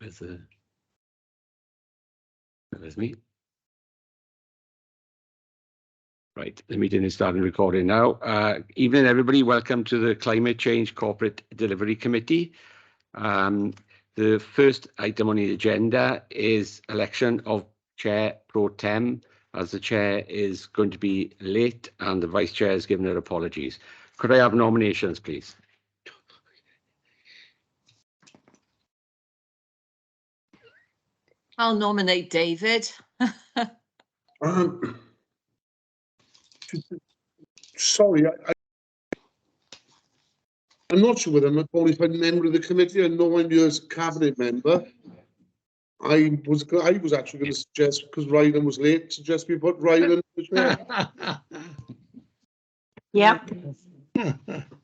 Where's me? Right, the meeting is starting recording now. Evening, everybody. Welcome to the Climate Change Corporate Delivery Committee. The first item on the agenda is election of Chair Pro Tem, as the Chair is going to be late and the Vice Chair has given her apologies. Could I have nominations, please? I'll nominate David. Sorry, I'm not sure whether I'm a qualified member of the committee. I know I'm your cabinet member. I was actually going to suggest, because Rylan was late, suggest we put Rylan as chair. Yep.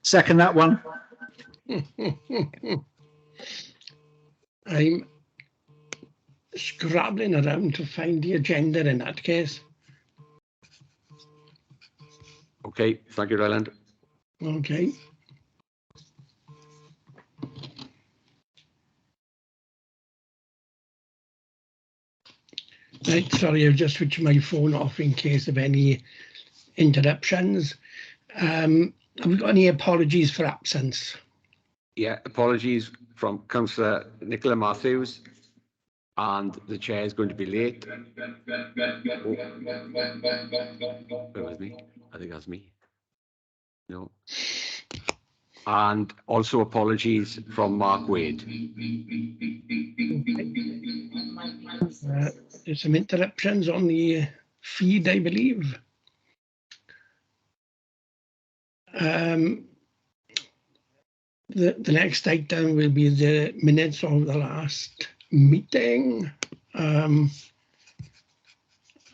Second that one. I'm scrabbling around to find the agenda in that case. Okay, thank you, Ryland. Okay. Right, sorry, I've just switched my phone off in case of any interruptions. Have we got any apologies for absence? Yeah, apologies from Councillor Nicola Matthews, and the Chair is going to be late. Oh. Where was me? I think that's me. No. And also apologies from Mark Wade. There's some interruptions on the feed, I believe. The next item will be the minutes of the last meeting.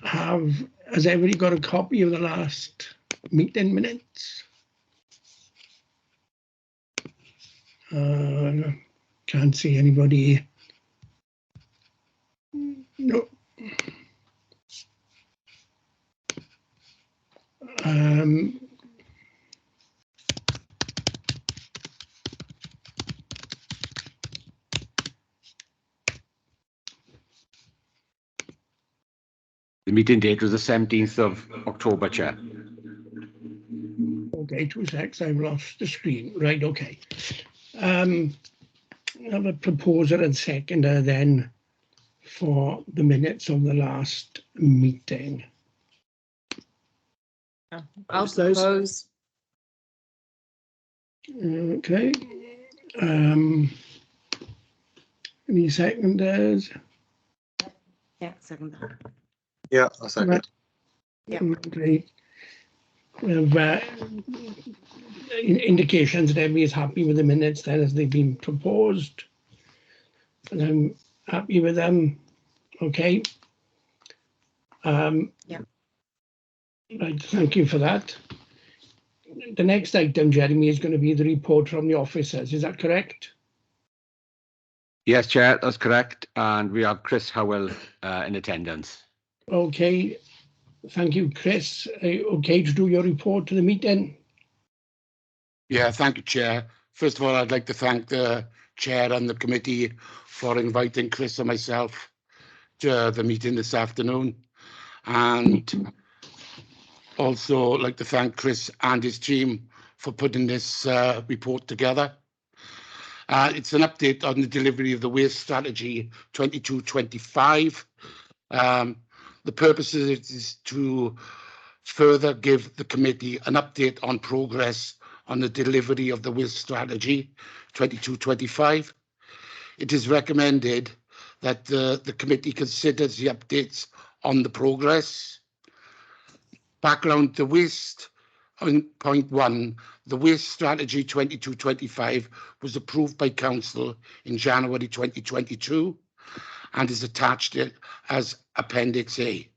Has everybody got a copy of the last meeting minutes? Can't see anybody. No. The meeting date was the 17th of October, Chair. Okay, 2 seconds, I've lost the screen. Right, okay. I have a proposer and seconder then for the minutes of the last meeting. I'll propose. Okay. Any seconders? Yeah, second. Yeah, I'll second. Yeah. Okay. We have indications that everybody is happy with the minutes then as they've been proposed. And I'm happy with them. Okay. Yeah. Right, thank you for that. The next item, Jeremy, is going to be the report from the officers. Is that correct? Yes, Chair, that's correct. And we have Chris Howell in attendance. Okay. Thank you, Chris. Okay to do your report to the meeting? Yeah, thank you, Chair. First of all, I'd like to thank the Chair and the committee for inviting Chris and myself to the meeting this afternoon. And also like to thank Chris and his team for putting this report together. It's an update on the delivery of the waste strategy 22-25. The purpose of it is to further give the committee an update on progress on the delivery of the waste strategy 22-25. It is recommended that the committee considers the updates on the progress. Background to waste. On point 1, the waste strategy 22-25 was approved by Council in January 2022 and is attached as Appendix A.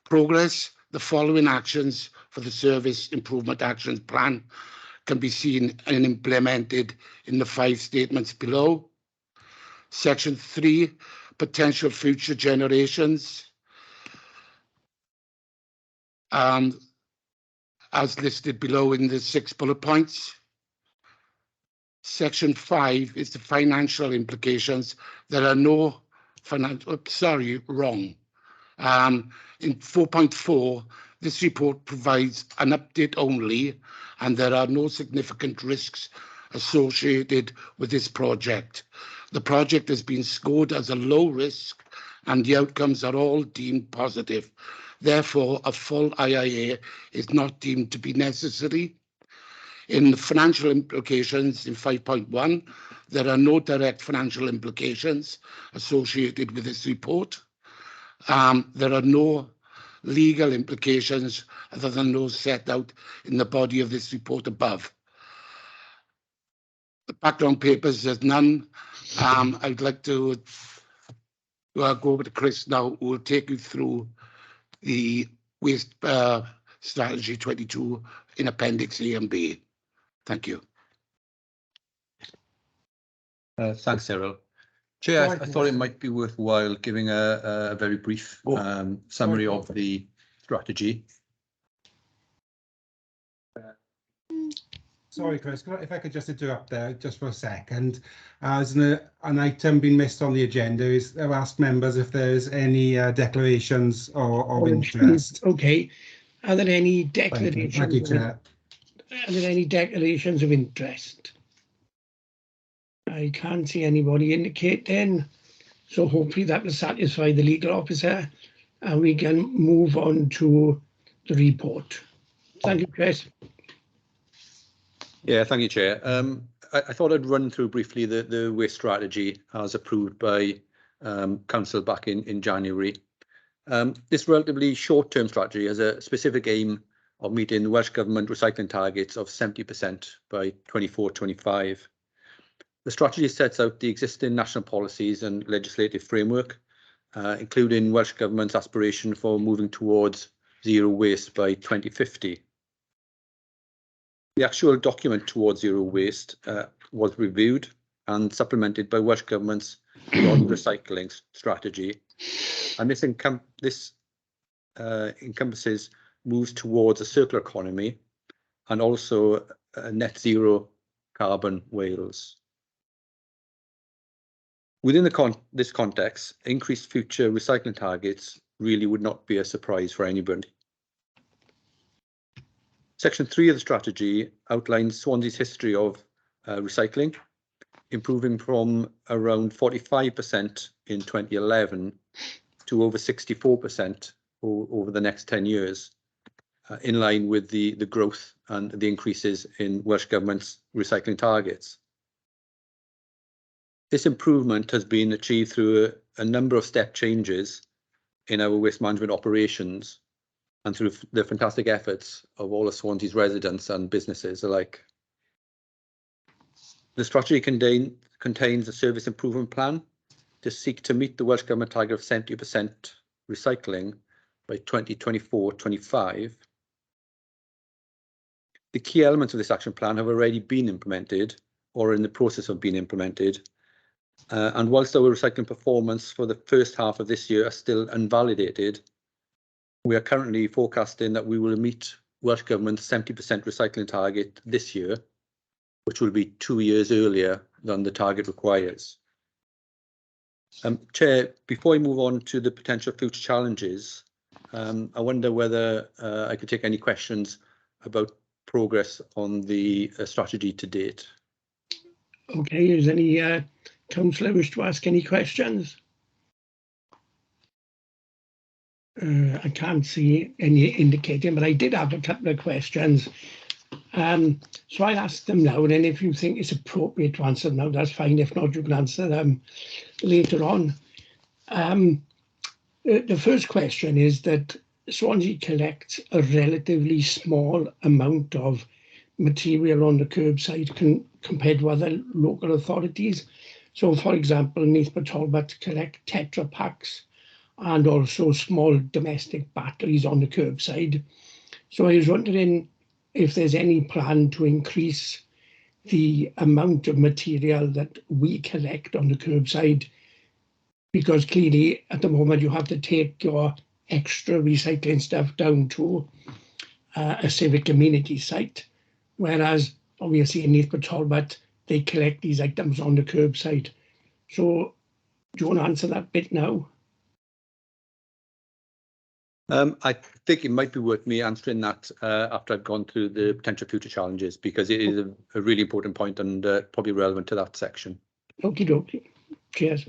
Progress. The following actions for the Service Improvement Action Plan can be seen and implemented in the 5 statements below. Section 3, potential future generations. As listed below in the 6 bullet points. Section 5 is the financial implications. There are no financial, wrong. In 4.4, this report provides an update only, and there are no significant risks associated with this project. The project has been scored as a low risk, and the outcomes are all deemed positive. Therefore, a full IIA is not deemed to be necessary. In the financial implications in 5.1, there are no direct financial implications associated with this report. There are no legal implications other than those set out in the body of this report above. The background papers, there's none. I'd like to go over to Chris now, who will take you through the Waste Strategy 22 in Appendix A and B. Thank you. Thanks, Cyril. Chair, I thought it might be worthwhile giving a very brief summary of the strategy. Sorry, Chris, if I could just interrupt there just for a second. As an item being missed on the agenda is I've asked members if there's any declarations of interest. Okay. Are there any declarations? Thank you, Chair. Are there any declarations of interest? I can't see anybody indicating, so hopefully that will satisfy the legal officer and we can move on to the report. Thank you, Chris. Yeah, thank you, Chair. I thought I'd run through briefly the waste strategy as approved by Council back in January. This relatively short-term strategy has a specific aim of meeting the Welsh Government recycling targets of 70% by 24-25. The strategy sets out the existing national policies and legislative framework, including Welsh Government's aspiration for moving towards zero waste by 2050. The actual document towards zero waste was reviewed and supplemented by Welsh Government's recycling strategy, and this encompasses moves towards a circular economy and also net zero carbon Wales. Within this context, increased future recycling targets really would not be a surprise for anybody. Section 3 of the strategy outlines Swansea's history of recycling, improving from around 45% in 2011 to over 64% over the next 10 years, in line with the growth and the increases in Welsh Government's recycling targets. This improvement has been achieved through a number of step changes in our waste management operations and through the fantastic efforts of all of Swansea's residents and businesses alike. The strategy contains a service improvement plan to seek to meet the Welsh Government target of 70% recycling by 2024-25. The key elements of this action plan have already been implemented or are in the process of being implemented. And whilst our recycling performance for the first half of this year are still unvalidated, we are currently forecasting that we will meet Welsh Government's 70% recycling target this year, which will be 2 years earlier than the target requires. Chair, before I move on to the potential future challenges, I wonder whether I could take any questions about progress on the strategy to date. Okay, is any councillor wish to ask any questions? I can't see any indicating, but I did have a couple of questions. So I'll ask them now, and then if you think it's appropriate to answer them now, that's fine. If not, you can answer them later on. The first question is that Swansea collects a relatively small amount of material on the curbside compared to other local authorities. So, for example, Neath Talbot collect Tetra Packs and also small domestic batteries on the curbside. So I was wondering if there's any plan to increase the amount of material that we collect on the curbside, because clearly at the moment you have to take your extra recycling stuff down to a civic community site, whereas obviously in Neath Talbot they collect these items on the curbside. So do you want to answer that bit now? I think it might be worth me answering that after I've gone through the potential future challenges, because it is a really important point and probably relevant to that section. Okie dokie. Cheers.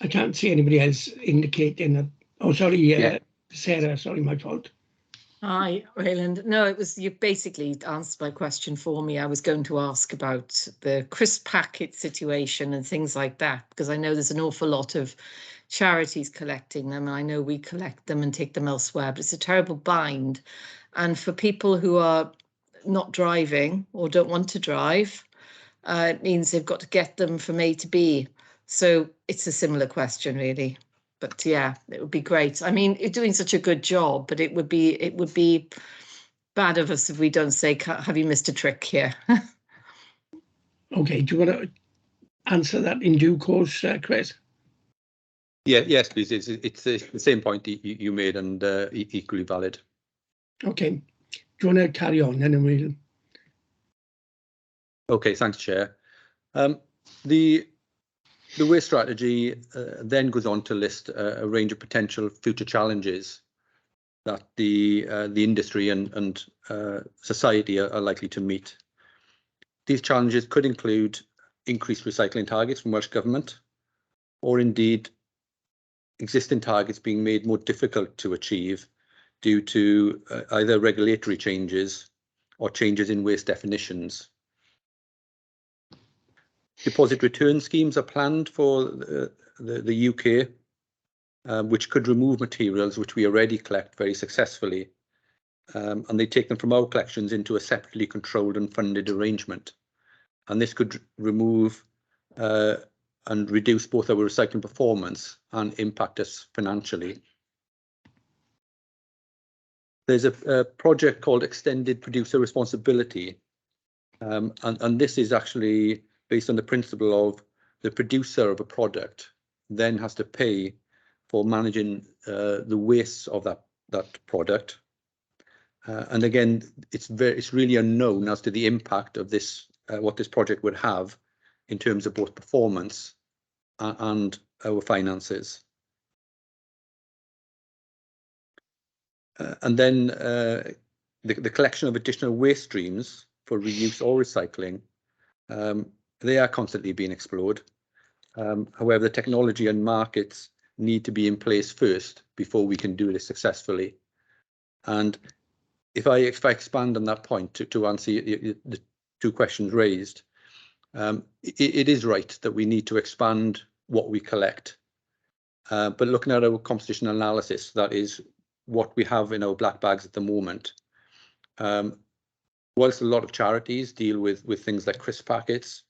I can't see anybody else indicating that. Oh, sorry, Yeah. Sarah, sorry, my fault. Hi, Rayland. No, it was, you basically answered my question for me. I was going to ask about the crisp packet situation and things like that, because I know there's an awful lot of charities collecting them, and I know we collect them and take them elsewhere, but it's a terrible bind. And for people who are not driving or don't want to drive, it means they've got to get them from A to B. So it's a similar question, really. But yeah, it would be great. I mean, you're doing such a good job, but it would be bad of us if we don't say, have you missed a trick here? Okay, do you want to answer that in due course, Chris? Yeah, yes, please. It's the same point you made, and equally valid. Okay. Do you want to carry on, and then we'll... Okay, thanks, Chair. The waste strategy then goes on to list a range of potential future challenges that the industry and society are likely to meet. These challenges could include increased recycling targets from Welsh Government, or indeed existing targets being made more difficult to achieve due to either regulatory changes or changes in waste definitions. Deposit return schemes are planned for the UK, which could remove materials which we already collect very successfully, and they take them from our collections into a separately controlled and funded arrangement. And this could remove and reduce both our recycling performance and impact us financially. There's a project called Extended Producer Responsibility, and this is actually based on the principle of the producer of a product then has to pay for managing the wastes of that product. And again, it's really unknown as to the impact of this, what this project would have in terms of both performance and our finances. And then the collection of additional waste streams for reuse or recycling, they are constantly being explored. However, the technology and markets need to be in place first before we can do this successfully. And if I expand on that point to answer the two questions raised, it is right that we need to expand what we collect. But looking at our composition analysis, that is what we have in our black bags at the moment. Whilst a lot of charities deal with things like crisp packets,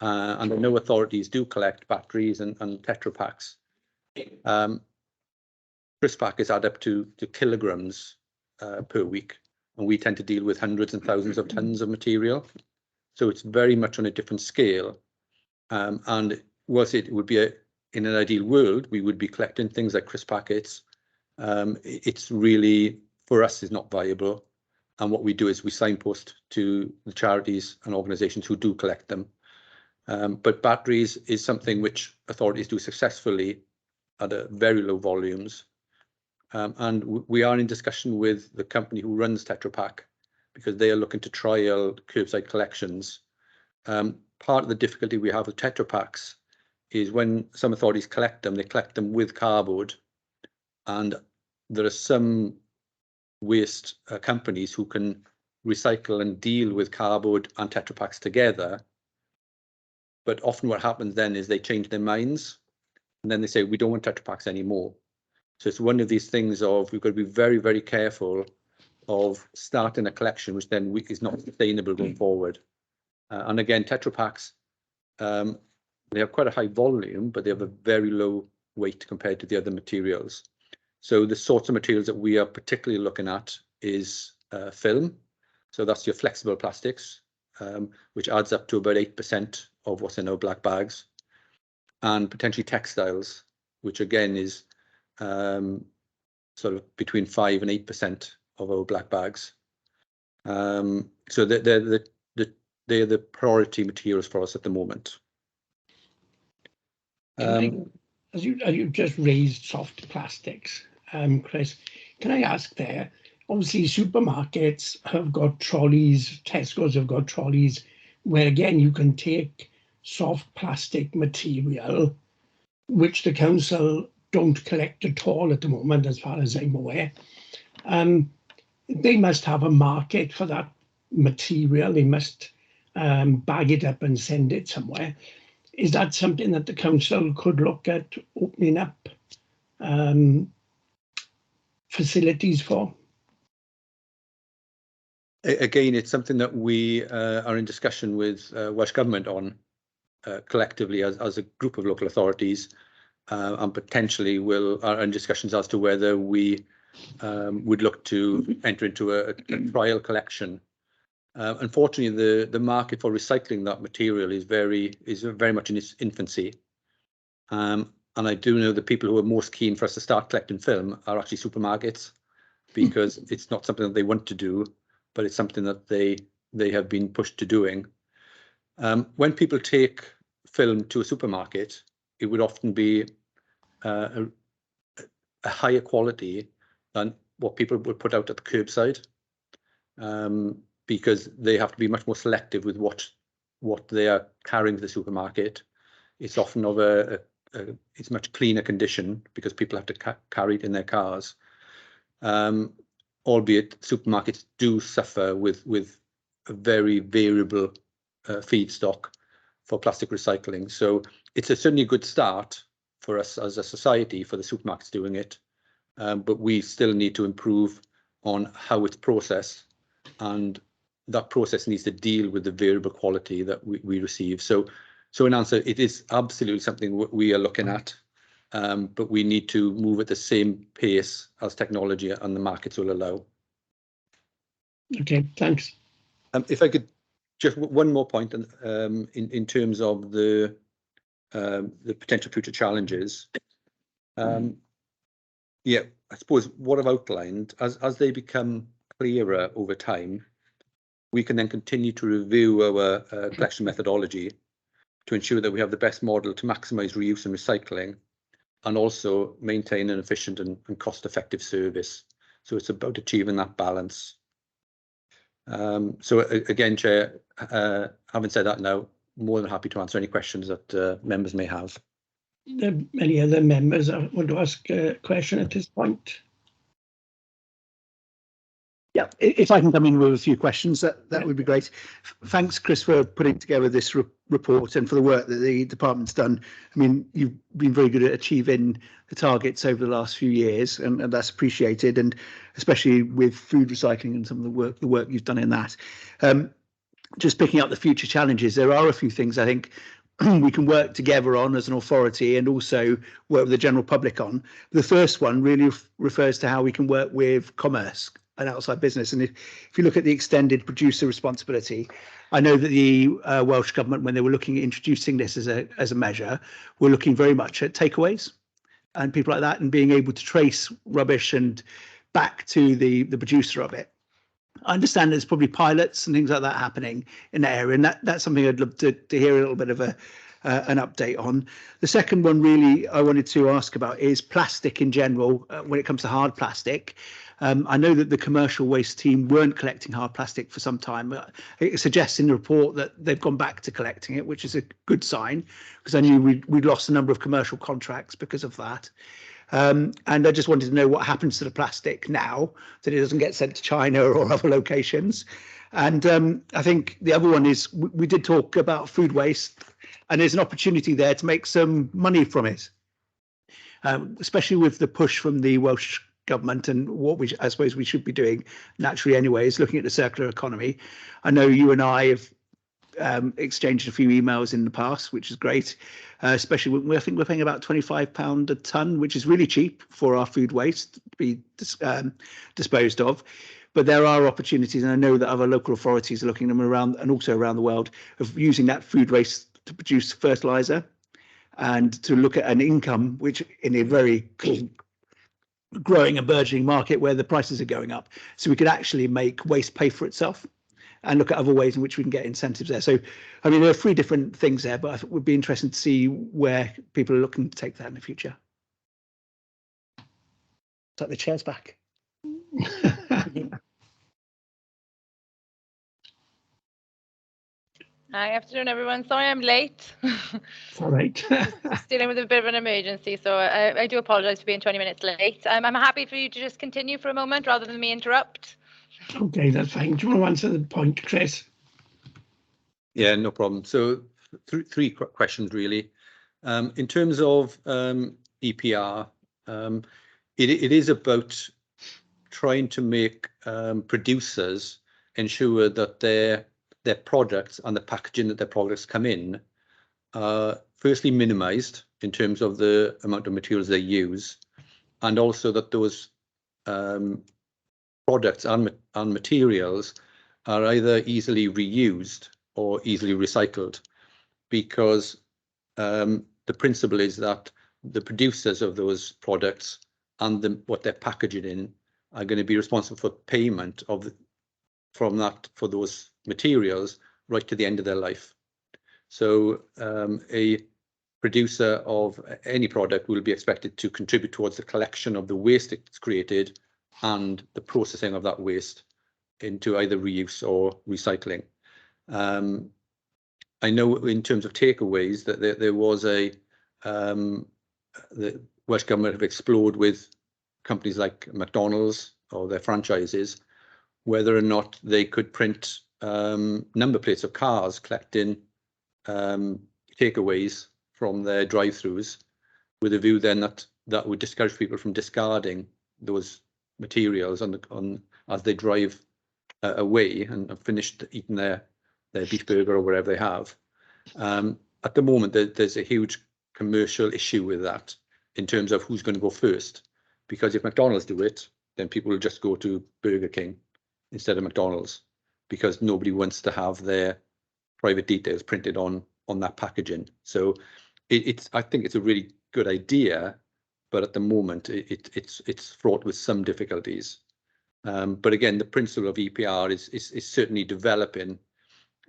and I know authorities do collect batteries and Tetra Paks, crisp packets add up to kilograms per week, and we tend to deal with hundreds and thousands of tons of material. So it's very much on a different scale. And whilst it would be in an ideal world, we would be collecting things like crisp packets. It's really, for us, is not viable. And what we do is we signpost to the charities and organisations who do collect them. But batteries is something which authorities do successfully at very low volumes. And we are in discussion with the company who runs Tetra Pak, because they are looking to trial curbside collections. Part of the difficulty we have with Tetra Paks is when some authorities collect them, they collect them with cardboard, and there are some waste companies who can recycle and deal with cardboard and Tetra Paks together. But often what happens then is they change their minds, and then they say, we don't want Tetra Paks anymore. So it's one of these things of, we've got to be very, very careful of starting a collection which then is not sustainable going forward. And again, Tetra Paks, they have quite a high volume, but they have a very low weight compared to the other materials. So the sorts of materials that we are particularly looking at is film. So that's your flexible plastics, which adds up to about 8% of what's in our black bags, and potentially textiles, which again is sort of between 5 and 8% of our black bags. So they're the priority materials for us at the moment. As you just raised soft plastics, Chris, can I ask there? Obviously, supermarkets have got trolleys. Tesco's have got trolleys where, again, you can take soft plastic material, which the council don't collect at all at the moment, as far as I'm aware. They must have a market for that material. They must bag it up and send it somewhere. Is that something that the council could look at opening up facilities for? Again, it's something that we are in discussion with Welsh Government on collectively as a group of local authorities, and potentially are in discussions as to whether we would look to enter into a trial collection. Unfortunately, the market for recycling that material is very much in its infancy. And I do know the people who are most keen for us to start collecting film are actually supermarkets, because it's not something that they want to do, but it's something that they have been pushed to doing. When people take film to a supermarket, it would often be a higher quality than what people would put out at the curbside, because they have to be much more selective with what they are carrying to the supermarket. It's often of it's much cleaner condition because people have to carry it in their cars. Albeit supermarkets do suffer with a very variable feedstock for plastic recycling. So it's certainly a good start for us as a society, for the supermarkets doing it, but we still need to improve on how it's processed, and that process needs to deal with the variable quality that we receive. So in answer, it is absolutely something we are looking at. But we need to move at the same pace as technology and the markets will allow. Okay, thanks. If I could just one more point in terms of the potential future challenges. Yeah, I suppose what I've outlined, as they become clearer over time, we can then continue to review our collection methodology to ensure that we have the best model to maximise reuse and recycling, and also maintain an efficient and cost-effective service. So it's about achieving that balance. So again, Chair, having said that now, more than happy to answer any questions that members may have. There are many other members that want to ask a question at this point. Yeah, if I can come in with a few questions, that would be great. Thanks, Chris, for putting together this report and for the work that the department's done. I mean, you've been very good at achieving the targets over the last few years, and that's appreciated, and especially with food recycling and some of the work you've done in that. Just picking up the future challenges, there are a few things I think we can work together on as an authority, and also work with the general public on. The first one really refers to how we can work with commerce and outside business. And if you look at the extended producer responsibility, I know that the Welsh Government, when they were looking at introducing this as a measure, were looking very much at takeaways and people like that, and being able to trace rubbish and back to the producer of it. I understand there's probably pilots and things like that happening in that area, and that's something I'd love to hear a little bit of an update on. The second one really I wanted to ask about is plastic in general, when it comes to hard plastic. I know that the commercial waste team weren't collecting hard plastic for some time. It suggests in the report that they've gone back to collecting it, which is a good sign, because I knew we'd lost a number of commercial contracts because of that. And I just wanted to know what happens to the plastic now that it doesn't get sent to China or other locations. And I think the other one is we did talk about food waste, and there's an opportunity there to make some money from it, especially with the push from the Welsh Government, and what I suppose we should be doing naturally anyway is looking at the circular economy. I know you and I have exchanged a few emails in the past, which is great, especially when I think we're paying about £25 a tonne, which is really cheap for our food waste to be disposed of. But there are opportunities, and I know that other local authorities are looking at them around, and also around the world, of using that food waste to produce fertiliser and to look at an income, which in a very growing and burgeoning market where the prices are going up. So we could actually make waste pay for itself and look at other ways in which we can get incentives there. So, I mean, there are 3 different things there, but I thought it would be interesting to see where people are looking to take that in the future. Take the chairs back. Hi, afternoon, everyone. Sorry I'm late. It's all right. Just dealing with a bit of an emergency, so I do apologise for being 20 minutes late. I'm happy for you to just continue for a moment rather than me interrupt. Okay, that's fine. Do you want to answer the point, Chris? Yeah, no problem. So 3 questions really. In terms of EPR, it is about trying to make producers ensure that their products and the packaging that their products come in are firstly minimized in terms of the amount of materials they use, and also that those products and materials are either easily reused or easily recycled, because the principle is that the producers of those products and what they're packaging in are going to be responsible for payment from that for those materials right to the end of their life. So a producer of any product will be expected to contribute towards the collection of the waste it's created and the processing of that waste into either reuse or recycling. I know in terms of takeaways that there was the Welsh Government have explored with companies like McDonald's or their franchises, whether or not they could print number plates of cars collecting takeaways from their drive-throughs, with a view then that would discourage people from discarding those materials as they drive away and finished eating their beef burger or whatever they have. At the moment, there's a huge commercial issue with that in terms of who's going to go first, because if McDonald's do it, then people will just go to Burger King instead of McDonald's, because nobody wants to have their private details printed on that packaging. So I think it's a really good idea, but at the moment it's fraught with some difficulties. But again, the principle of EPR is certainly developing,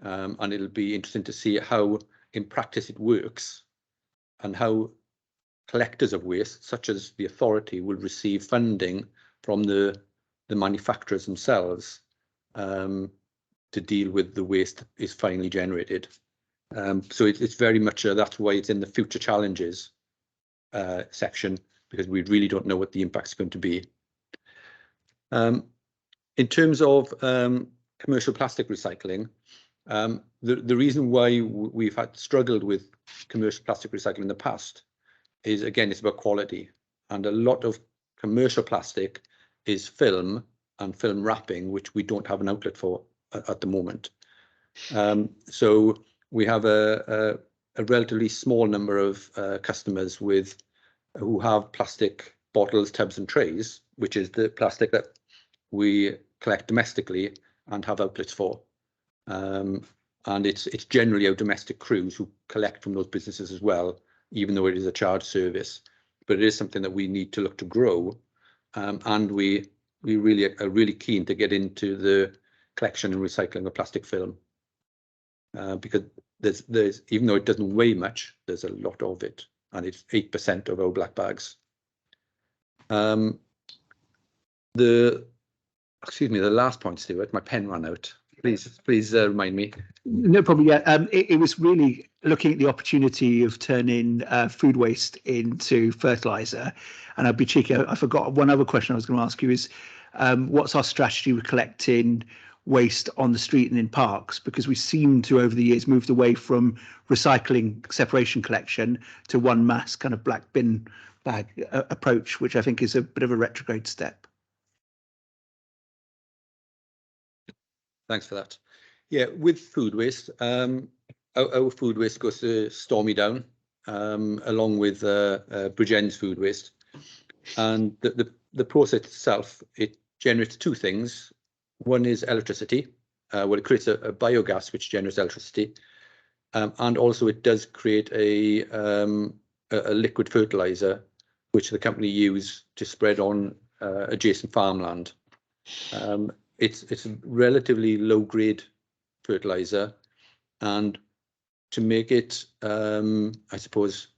and it'll be interesting to see how in practice it works, and how collectors of waste, such as the authority, will receive funding from the manufacturers themselves to deal with the waste that is finally generated. So it's very much that's why it's in the future challenges section, because we really don't know what the impact's going to be. In terms of commercial plastic recycling, the reason why we've struggled with commercial plastic recycling in the past is, again, it's about quality, and a lot of commercial plastic is film and film wrapping, which we don't have an outlet for at the moment. So we have a relatively small number of customers who have plastic bottles, tubs and trays, which is the plastic that we collect domestically and have outlets for. And it's generally our domestic crews who collect from those businesses as well, even though it is a charged service. But it is something that we need to look to grow, and we really are really keen to get into the collection and recycling of plastic film, because there's even though it doesn't weigh much, there's a lot of it, and it's 8% of our black bags. Excuse me, the last point, Stuart, my pen ran out. Please remind me. No problem. Yeah, it was really looking at the opportunity of turning food waste into fertilizer. And I'd be cheeky, I forgot one other question I was going to ask you is, what's our strategy with collecting waste on the street and in parks? Because we seem to, over the years, moved away from recycling separation collection to one mass kind of black bin bag approach, which I think is a bit of a retrograde step. Thanks for that. Yeah, with food waste, our food waste goes to Stormy Down, along with Bridgend's food waste. And the process itself, it generates 2 things. One is electricity. Well, it creates a biogas which generates electricity, and also it does create a liquid fertilizer, which the company use to spread on adjacent farmland. It's a relatively low-grade fertilizer, and to make it, I suppose,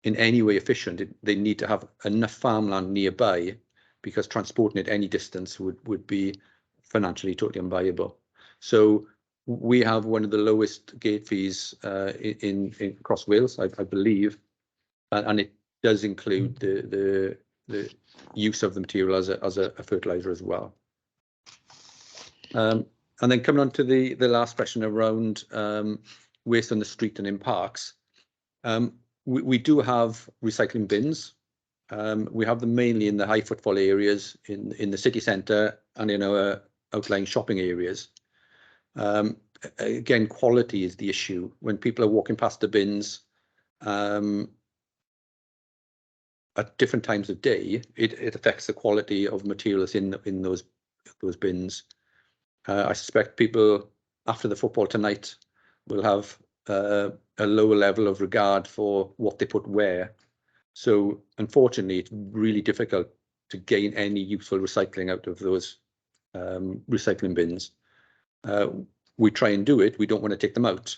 in any way efficient, they need to have enough farmland nearby, because transporting it any distance would be financially totally unviable. So we have one of the lowest gate fees in across Wales, I believe, and it does include the use of the material as a fertilizer as well. And then coming on to the last question around waste on the street and in parks. We do have recycling bins. We have them mainly in the high footfall areas in the city centre and in our outlying shopping areas. Again, quality is the issue. When people are walking past the bins at different times of day, it affects the quality of materials in those bins. I suspect people after the football tonight will have a lower level of regard for what they put where. So unfortunately, it's really difficult to gain any useful recycling out of those recycling bins. We try and do it. We don't want to take them out,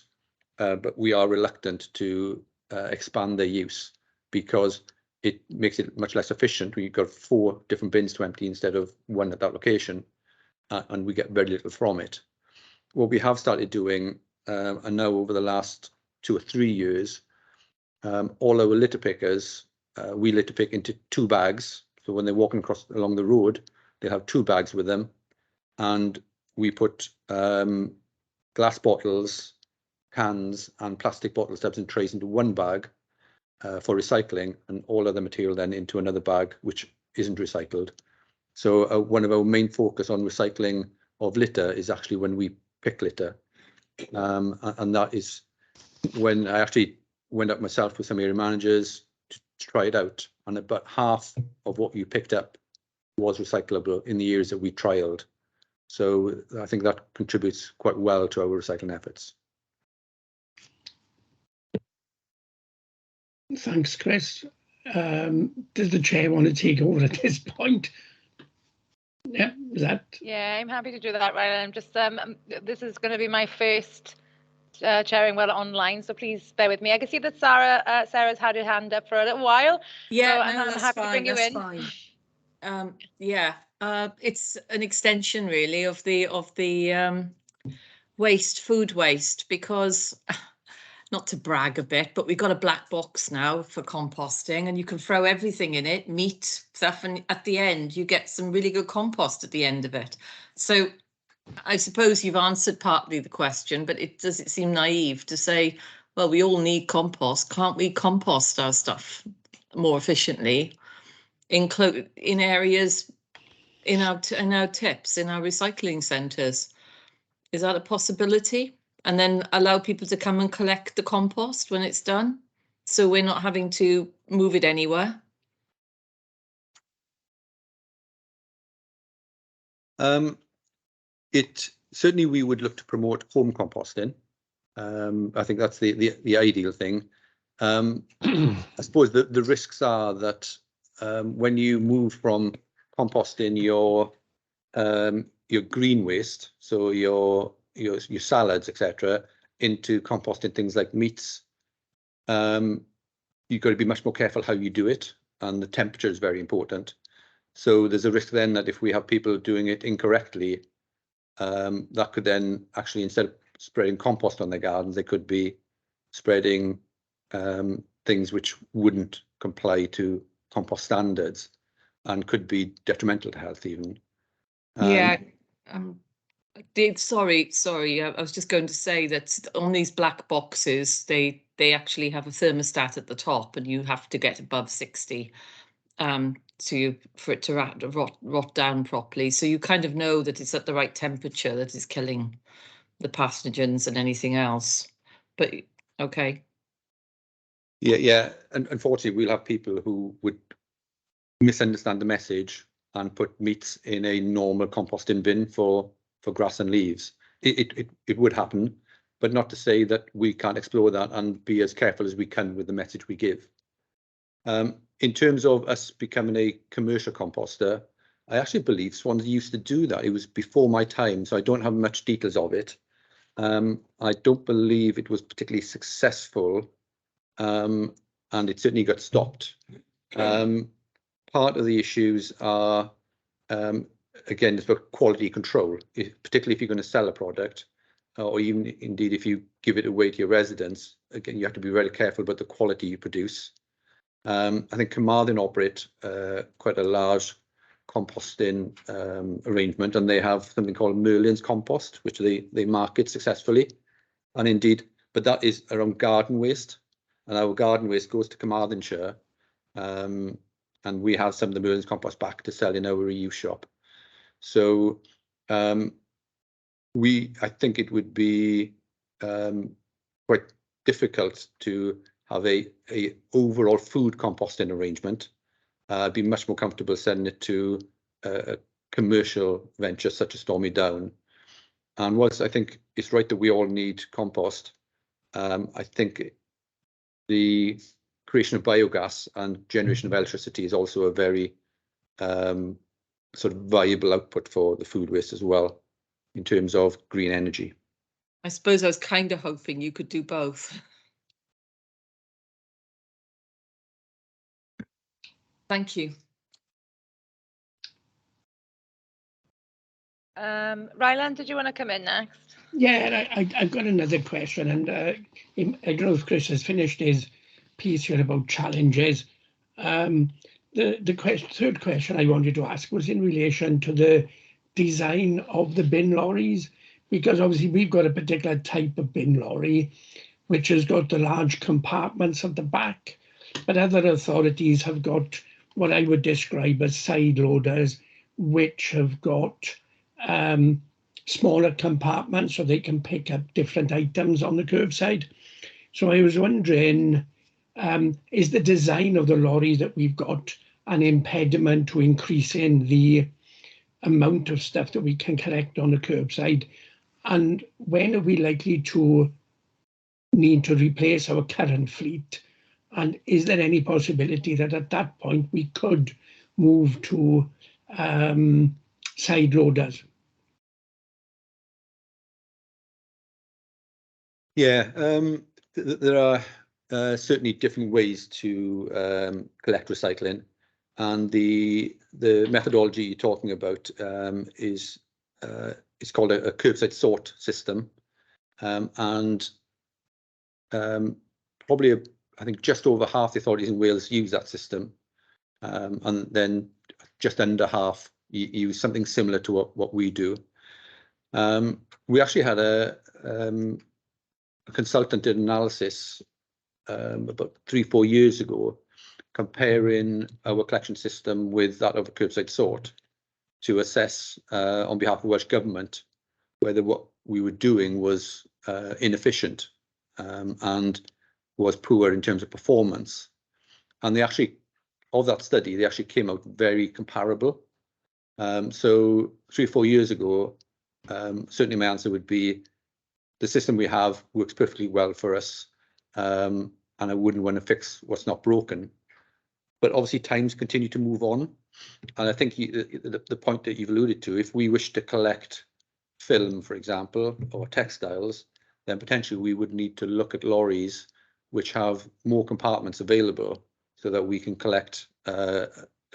but we are reluctant to expand their use because it makes it much less efficient. We've got 4 different bins to empty instead of 1 at that location, and we get very little from it. What we have started doing, and now over the last 2 or 3 years, all our litter pickers, we litter pick into 2 bags. So when they're walking along the road, they have 2 bags with them, and we put glass bottles, cans, and plastic bottle stubs and trays into 1 bag for recycling, and all other material then into another bag which isn't recycled. So one of our main focus on recycling of litter is actually when we pick litter, and that is when I actually went up myself with some area managers to try it out, and about half of what you picked up was recyclable in the areas that we trialled. So I think that contributes quite well to our recycling efforts. Thanks, Chris. Does the chair want to take over at this point? Yeah, is that? Yeah, I'm happy to do that, right? I'm just this is going to be my first chairing well online, so please bear with me. I can see that Sarah's had her hand up for a little while. Yeah, so no, I'm that's happy fine. to bring you That's in. fine. Yeah, it's an extension really of the food waste, because not to brag a bit, but we've got a black box now for composting, and you can throw everything in it, meat, stuff, and at the end you get some really good compost at the end of it. So I suppose you've answered partly the question, but does it seem naive to say, well, we all need compost. Can't we compost our stuff more efficiently in areas, in our tips, in our recycling centres? Is that a possibility? And then allow people to come and collect the compost when it's done, so we're not having to move it anywhere? Certainly we would look to promote home composting. I think that's the ideal thing. I suppose the risks are that when you move from composting your green waste, so your salads, etc., into composting things like meats, you've got to be much more careful how you do it, and the temperature is very important. So there's a risk then that if we have people doing it incorrectly, that could then actually, instead of spreading compost on their gardens, they could be spreading things which wouldn't comply to compost standards and could be detrimental to health even. Yeah. Sorry, I was just going to say that on these black boxes, they actually have a thermostat at the top, and you have to get above 60 for it to rot down properly. So you kind of know that it's at the right temperature, that it's killing the pathogens and anything else. But okay. Yeah. And unfortunately, we'll have people who would misunderstand the message and put meats in a normal composting bin for grass and leaves. It would happen, but not to say that we can't explore that and be as careful as we can with the message we give. in terms of us becoming a commercial composter, I actually believe Swansea used to do that. It was before my time, so I don't have much details of it. I don't believe it was particularly successful, and it certainly got stopped. Part of the issues are, again, it's about quality control, particularly if you're going to sell a product, or even indeed if you give it away to your residents. Again, you have to be very careful about the quality you produce. I think Carmarthen operate quite a large composting arrangement, and they have something called Merlin's compost, which they market successfully. And indeed, but that is around garden waste, and our garden waste goes to Carmarthenshire, and we have some of the Merlin's compost back to sell in our reuse shop. So I think it would be quite difficult to have a overall food composting arrangement. I'd be much more comfortable sending it to a commercial venture such as Stormy Down. And whilst I think it's right that we all need compost, I think the creation of biogas and generation of electricity is also a very sort of viable output for the food waste as well, in terms of green energy. I suppose I was kind of hoping you could do both. Thank you. Ryland, did you want to come in next? Yeah, I've got another question, and I don't know if Chris has finished his piece here about challenges. The third question I wanted to ask was in relation to the design of the bin lorries, because obviously we've got a particular type of bin lorry, which has got the large compartments at the back, but other authorities have got what I would describe as side loaders, which have got smaller compartments so they can pick up different items on the curbside. So I was wondering, is the design of the lorry that we've got an impediment to increasing the amount of stuff that we can collect on the curbside? And when are we likely to need to replace our current fleet? And is there any possibility that at that point we could move to side loaders? Yeah, there are certainly different ways to collect recycling, and the methodology you're talking about is it's called a curbside sort system, and probably I think just over half the authorities in Wales use that system, and then just under half use something similar to what we do. We actually had a consultant did analysis about 3-4 years ago, comparing our collection system with that of a curbside sort, to assess on behalf of Welsh Government whether what we were doing was inefficient and was poor in terms of performance. And they actually, of that study, they actually came out very comparable. So 3 or 4 years ago, certainly my answer would be the system we have works perfectly well for us, and I wouldn't want to fix what's not broken. But obviously times continue to move on, and I think the point that you've alluded to, if we wish to collect film, for example, or textiles, then potentially we would need to look at lorries which have more compartments available so that we can collect a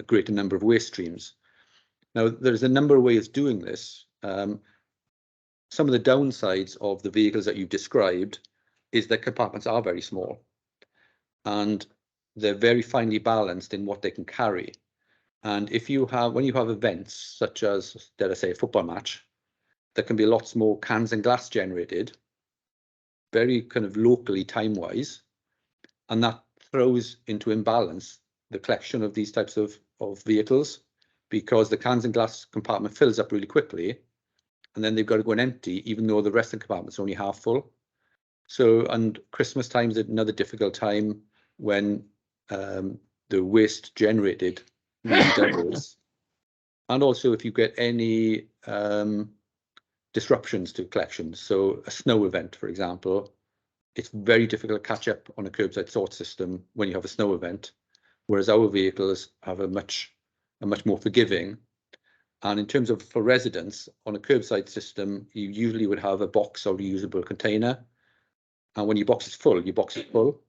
greater number of waste streams. Now, there's a number of ways of doing this. Some of the downsides of the vehicles that you've described is that compartments are very small, and they're very finely balanced in what they can carry. And if you have, when you have events such as, dare I say, a football match, there can be lots more cans and glass generated, very kind of locally time-wise, and that throws into imbalance the collection of these types of vehicles, because the cans and glass compartment fills up really quickly, and then they've got to go and empty, even though the rest of the compartment's only half full. So, and Christmas time is another difficult time when the waste generated really doubles. And also if you get any disruptions to collections, so a snow event, for example, it's very difficult to catch up on a curbside sort system when you have a snow event, whereas our vehicles have a much more forgiving. And in terms of for residents, on a curbside system, you usually would have a box or reusable container. And when your box is full, your box is full.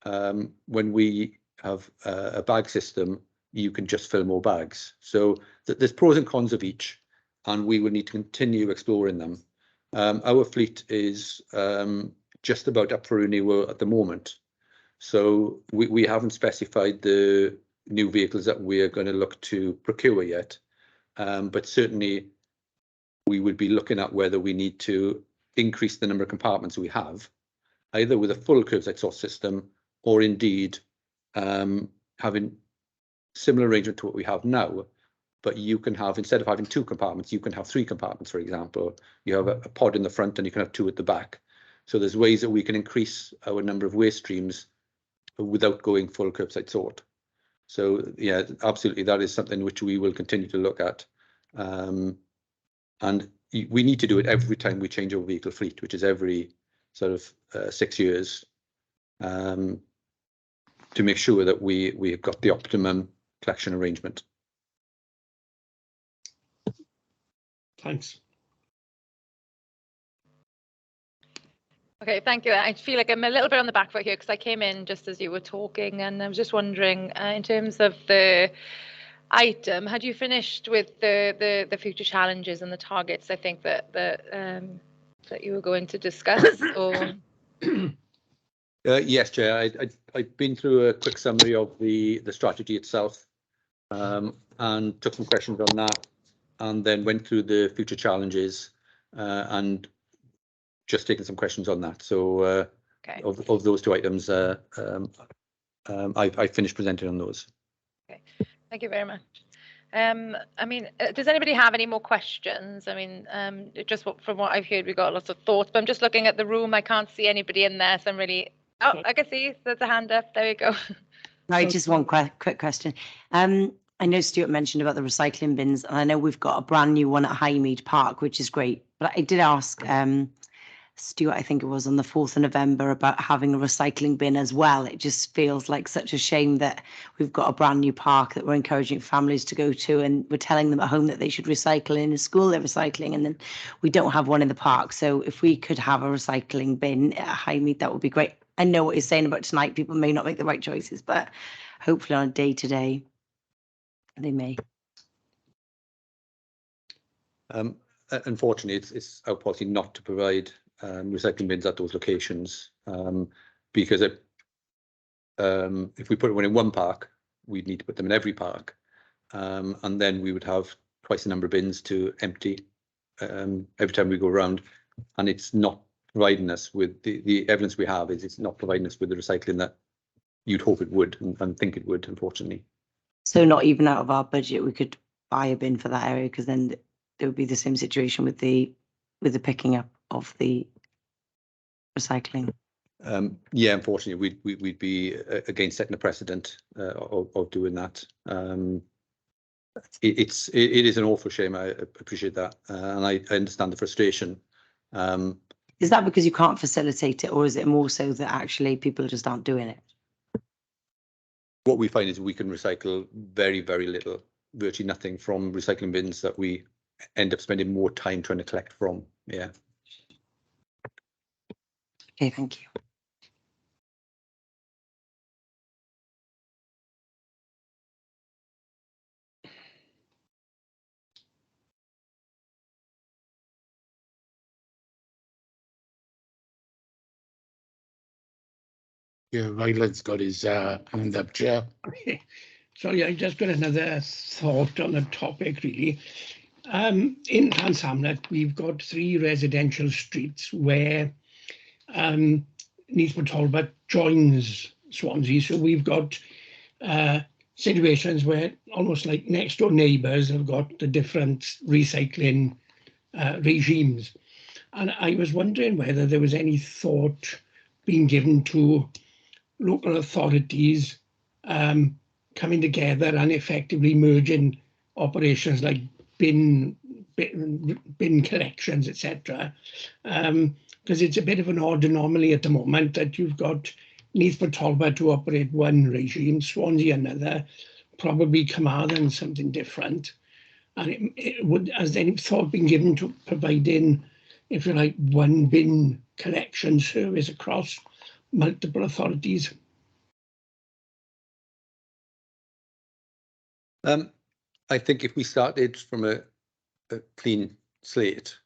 When we have a bag system, you can just fill more bags. So there's pros and cons of each, and we will need to continue exploring them. Our fleet is just about up for renewal at the moment. So we haven't specified the new vehicles that we're going to look to procure yet. But certainly we would be looking at whether we need to increase the number of compartments we have, either with a full curbside source system or indeed having similar arrangement to what we have now. But you can have, instead of having 2 compartments, you can have 3 compartments, for example. You have a pod in the front and you can have 2 at the back. So there's ways that we can increase our number of waste streams without going full curbside sort. So yeah, absolutely, that is something which we will continue to look at. And we need to do it every time we change our vehicle fleet, which is every sort of 6 years, to make sure that we've got the optimum collection arrangement. Thanks. Okay, thank you. I feel like I'm a little bit on the back foot here because I came in just as you were talking, and I was just wondering, in terms of the item, had you finished with the future challenges and the targets? I think that you were going to discuss. Or Yes, Chair. I've been through a quick summary of the strategy itself, and took some questions on that, and then went through the future challenges, and just taking some questions on that. So okay. of those 2 items, I finished presenting on those. Okay, thank you very much. I mean, does anybody have any more questions? I mean, just from what I've heard, we've got lots of thoughts, but I'm just looking at the room. I can't see anybody in there, so I'm really. Oh, I can see there's a hand up. There we go. Right, just one quick question. I know Stuart mentioned about the recycling bins, and I know we've got a brand new one at Highmead Park, which is great. But I did ask Stuart, I think it was on the 4th of November, about having a recycling bin as well. It just feels like such a shame that we've got a brand new park that we're encouraging families to go to, and we're telling them at home that they should recycle, in school they're recycling, and then we don't have one in the park. So if we could have a recycling bin at Highmead, that would be great. I know what you're saying about tonight, people may not make the right choices, but hopefully on a day-to-day, they may. Unfortunately, it's our policy not to provide recycling bins at those locations, because if we put one in one park, we'd need to put them in every park, and then we would have twice the number of bins to empty every time we go around, and it's not providing us with the evidence we have is it's not providing us with the recycling that you'd hope it would and think it would, unfortunately. So not even out of our budget, we could buy a bin for that area, because then it would be the same situation with the picking up of the recycling. Yeah, unfortunately, we'd be again setting a precedent of doing that. It is an awful shame. I appreciate that, and I understand the frustration. Is that because you can't facilitate it, or is it more so that actually people just aren't doing it? What we find is we can recycle very, very little, virtually nothing from recycling bins that we end up spending more time trying to collect from. Yeah. Okay, thank you. Yeah, Ryland's got his hand up, Chair. Sorry, I just got another thought on the topic, really. In Llan's Hamlet, we've got 3 residential streets where Nisbet Talbot joins Swansea. So we've got situations where almost like next door neighbours have got the different recycling regimes. And I was wondering whether there was any thought being given to local authorities coming together and effectively merging operations like bin collections, etc. Because it's a bit of an odd anomaly at the moment that you've got Neath Talbot to operate one regime, Swansea another, probably Carmarthen something different. And it would, has any thought been given to providing, if you like, one bin collection service across multiple authorities? I think if we started from a clean slate,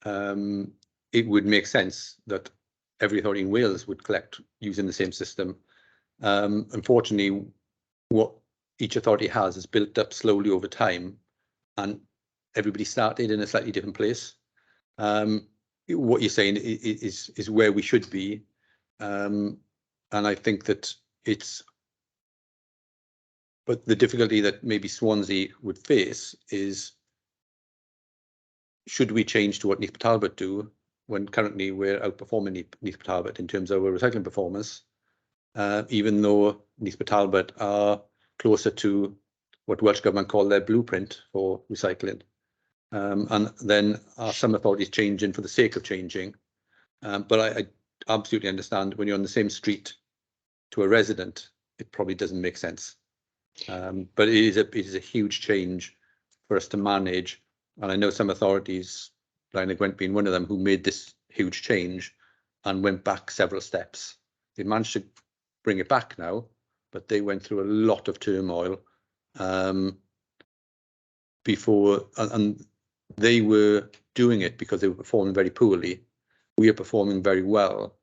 it would make sense that every authority in Wales would collect using the same system. Unfortunately, what each authority has is built up slowly over time, and everybody started in a slightly different place. What you're saying is where we should be, and I think that it's. But the difficulty that maybe Swansea would face is, should we change to what Neath Talbot do when currently we're outperforming Neath Talbot in terms of our recycling performance, even though Neath Talbot are closer to what Welsh Government call their blueprint for recycling. And then are some authorities changing for the sake of changing? But I absolutely understand when you're on the same street to a resident, it probably doesn't make sense. But it is a huge change for us to manage. And I know some authorities, Blaenau Gwent being one of them, who made this huge change and went back several steps. They managed to bring it back now, but they went through a lot of turmoil before, and they were doing it because they were performing very poorly. We are performing very well.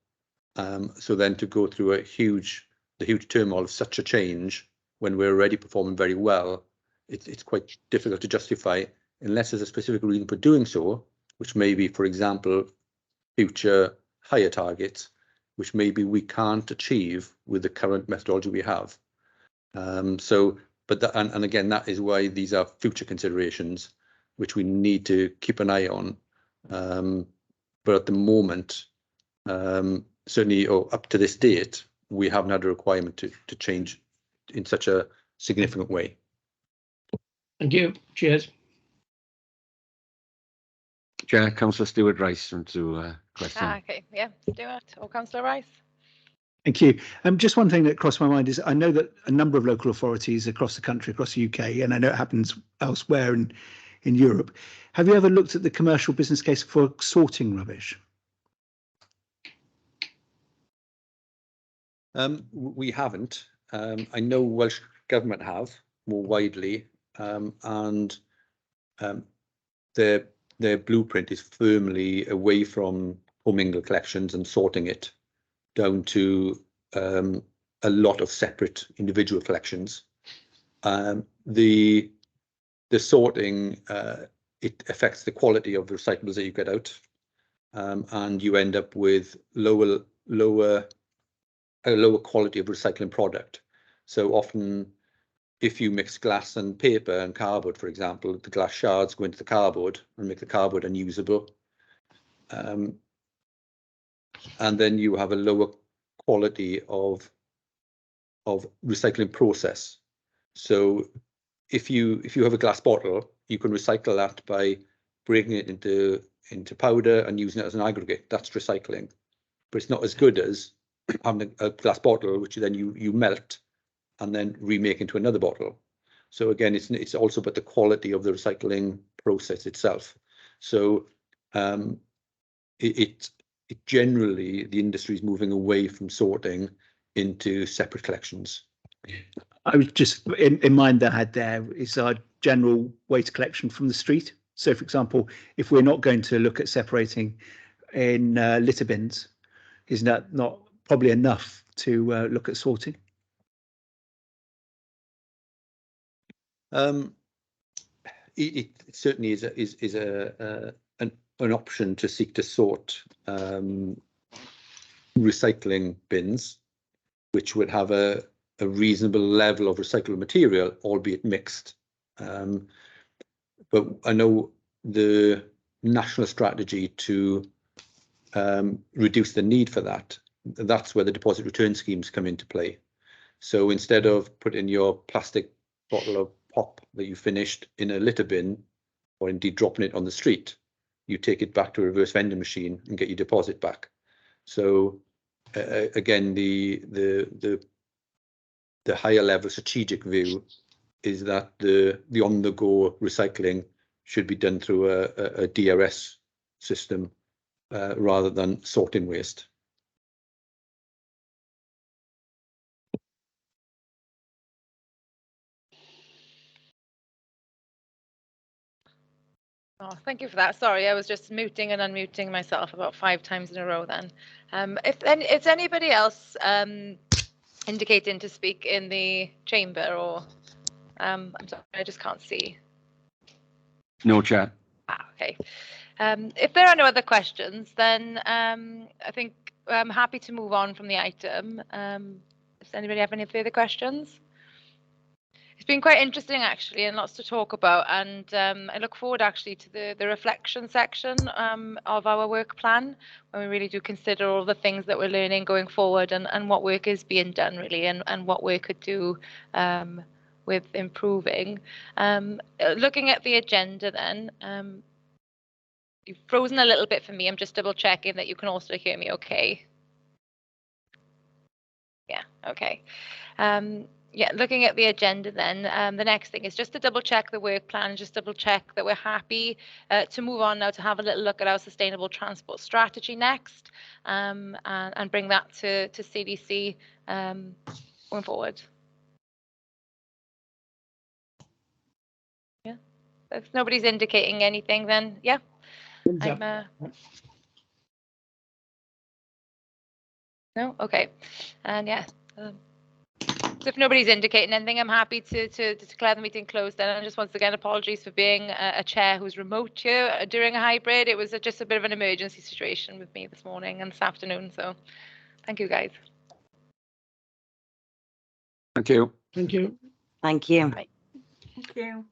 So then to go through the huge turmoil of such a change when we're already performing very well, it's quite difficult to justify unless there's a specific reason for doing so, which may be, for example, future higher targets, which maybe we can't achieve with the current methodology we have. And again, that is why these are future considerations, which we need to keep an eye on. But at the moment, certainly, or up to this date, we haven't had a requirement to change in such a significant way. Thank you. Cheers. Chair, Councillor Stewart Rice to question. Okay, yeah, Stuart or Councillor Rice. Thank you. Just one thing that crossed my mind is I know that a number of local authorities across the country, across the UK, and I know it happens elsewhere in Europe. Have you ever looked at the commercial business case for sorting rubbish? We haven't. I know Welsh Government have more widely, and their blueprint is firmly away from commingled collections and sorting it down to a lot of separate individual collections. The sorting, it affects the quality of the recyclables that you get out, and you end up with a lower quality of recycling product. So often, if you mix glass and paper and cardboard, for example, the glass shards go into the cardboard and make the cardboard unusable. And then you have a lower quality of recycling process. So if you have a glass bottle, you can recycle that by breaking it into powder and using it as an aggregate. That's recycling, but it's not as good as having a glass bottle, which then you melt and then remake into another bottle. So again, it's also about the quality of the recycling process itself. So it generally, the industry is moving away from sorting into separate collections. I was just in mind that I had there is our general waste collection from the street. So, for example, if we're not going to look at separating in litter bins, is that not probably enough to look at sorting? It certainly is an option to seek to sort recycling bins, which would have a reasonable level of recyclable material, albeit mixed. But I know the national strategy to reduce the need for that, that's where the deposit return schemes come into play. So instead of putting your plastic bottle of pop that you finished in a litter bin, or indeed dropping it on the street, you take it back to a reverse vending machine and get your deposit back. So again, the higher level strategic view is that the on-the-go recycling should be done through a DRS system rather than sorting waste. Oh, thank you for that. Sorry, I was just muting and unmuting myself about 5 times in a row then. If anybody else indicating to speak in the chamber, or I'm sorry, I just can't see. No, Chair. Okay. If there are no other questions, then I think I'm happy to move on from the item. Does anybody have any further questions? It's been quite interesting actually, and lots to talk about, and I look forward actually to the reflection section of our work plan, when we really do consider all the things that we're learning going forward, and what work is being done really, and what we could do with improving. Looking at the agenda then, you've frozen a little bit for me. I'm just double checking that you can also hear me okay. Yeah, okay. Yeah, looking at the agenda then, the next thing is just to double check the work plan, just double check that we're happy to move on now to have a little look at our sustainable transport strategy next, and bring that to CDC going forward. Yeah, if nobody's indicating anything, then yeah. No, okay, and yeah. So if nobody's indicating anything, I'm happy to declare the meeting closed then. And just once again, apologies for being a chair who's remote here during a hybrid. It was just a bit of an emergency situation with me this morning and this afternoon. So thank you, guys. Thank you. Thank you. Thank you. Bye. Thank you.